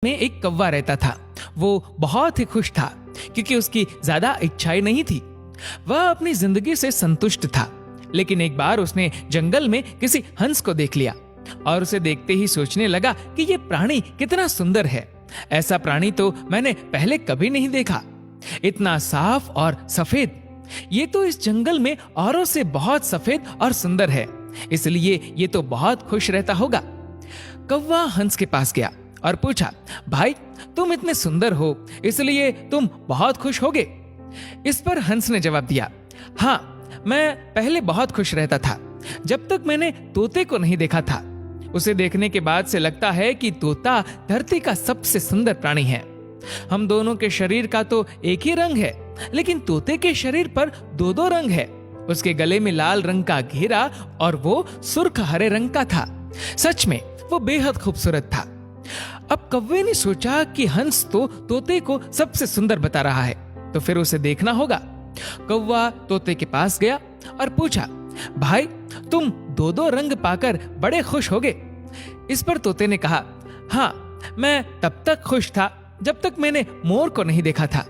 में एक कौवा रहता था। वो बहुत ही खुश था क्योंकि उसकी ज्यादा इच्छाएं नहीं थी। वह अपनी जिंदगी से संतुष्ट था। लेकिन एक बार उसने जंगल में किसी हंस को देख लिया और उसे देखते ही सोचने लगा कि ये प्राणी कितना सुंदर है। ऐसा प्राणी तो मैंने पहले कभी नहीं देखा, इतना साफ और सफेद। ये तो इस जंगल में औरों से बहुत सफेद और सुंदर है, इसलिए ये तो बहुत खुश रहता होगा। कौवा हंस के पास गया और पूछा, भाई तुम इतने सुंदर हो इसलिए तुम बहुत खुश होगे? इस पर हंस ने जवाब दिया, हाँ, मैं पहले बहुत खुश रहता था जब तक मैंने तोते को नहीं देखा था। उसे देखने के बाद से लगता है कि तोता धरती का सबसे सुंदर प्राणी है। हम दोनों के शरीर का तो एक ही रंग है, लेकिन तोते के शरीर पर दो दो रंग है। उसके गले में लाल रंग का घेरा और वो सुर्ख हरे रंग का था। सच में वो बेहद खूबसूरत था। अब कौवे ने सोचा कि हंस तो तोते को सबसे सुंदर बता रहा है, तो फिर उसे देखना होगा। कौवा तोते के पास गया और पूछा, भाई तुम दो दो रंग पाकर बड़े खुश होगे? इस पर तोते ने कहा, हाँ, मैं तब तक खुश था जब तक मैंने मोर को नहीं देखा था।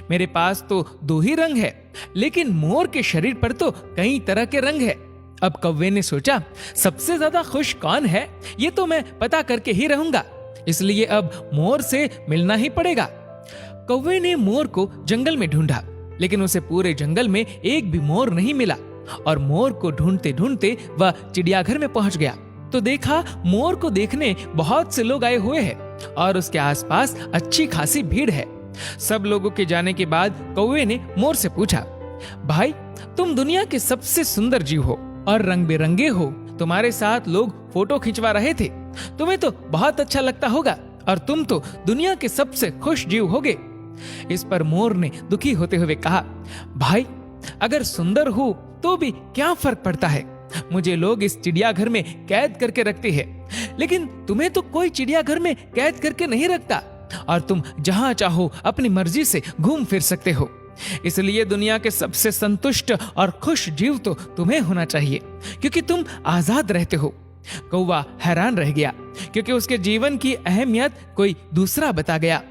मेरे पास तो दो ही रंग है, लेकिन मोर के शरीर पर तो कई तरह के रंग है। अब कौवे ने सोचा, सबसे ज्यादा खुश कौन है ये तो मैं पता करके ही रहूंगा, इसलिए अब मोर से मिलना ही पड़ेगा। कौवे ने मोर को जंगल में ढूंढा, लेकिन उसे पूरे जंगल में एक भी मोर नहीं मिला और मोर को ढूंढते ढूंढते वह चिड़ियाघर में पहुंच गया तो देखा मोर को देखने बहुत से लोग आए हुए हैं और उसके आसपास अच्छी खासी भीड़ है। सब लोगों के जाने के बाद कौवे ने मोर से पूछा, भाई तुम दुनिया के सबसे सुंदर जीव हो और रंग बिरंगे हो, तुम्हारे साथ लोग फोटो खिंचवा रहे थे, तुम्हें तो बहुत अच्छा लगता होगा और तुम तो दुनिया के सबसे खुश जीव होगे। इस पर मोर ने दुखी होते हुए कहा, भाई अगर सुंदर हो तो भी क्या फर्क पड़ता है, मुझे लोग इस चिड़ियाघर में कैद करके रखते हैं, लेकिन तुम्हें तो कोई चिड़ियाघर में कैद करके नहीं रखता और तुम जहां चाहो अपनी मर्जी से घूम फिर सकते हो। इसलिए दुनिया के सबसे संतुष्ट और खुश जीव तो तुम्हें होना चाहिए, क्योंकि तुम आजाद रहते हो। कौवा हैरान रह गया क्योंकि उसके जीवन की अहमियत कोई दूसरा बता गया।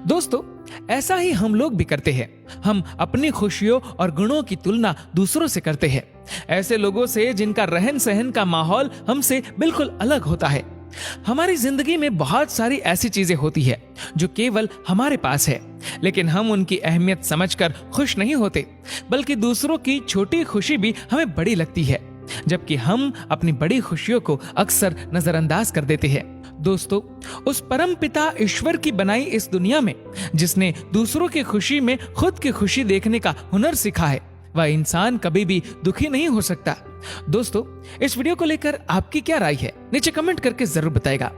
दोस्तों, ऐसा ही हम लोग भी करते हैं। हम अपनी खुशियों और गुणों की तुलना दूसरों से करते हैं, ऐसे लोगों से जिनका रहन सहन का माहौल हमसे बिल्कुल अलग होता है। हमारी जिंदगी में बहुत सारी ऐसी चीजें होती है जो केवल हमारे पास है, लेकिन हम उनकी अहमियत समझकर खुश नहीं होते, बल्कि दूसरों की छोटी खुशी भी हमें बड़ी लगती है, जबकि हम अपनी बड़ी खुशियों को अक्सर नजरअंदाज कर देते हैं। दोस्तों, उस परम पिता ईश्वर की बनाई इस दुनिया में जिसने दूसरों की खुशी में खुद की खुशी देखने का हुनर सिखा है, वह इंसान कभी भी दुखी नहीं हो सकता। दोस्तों, इस वीडियो को लेकर आपकी क्या राय है नीचे कमेंट करके जरूर बताएगा।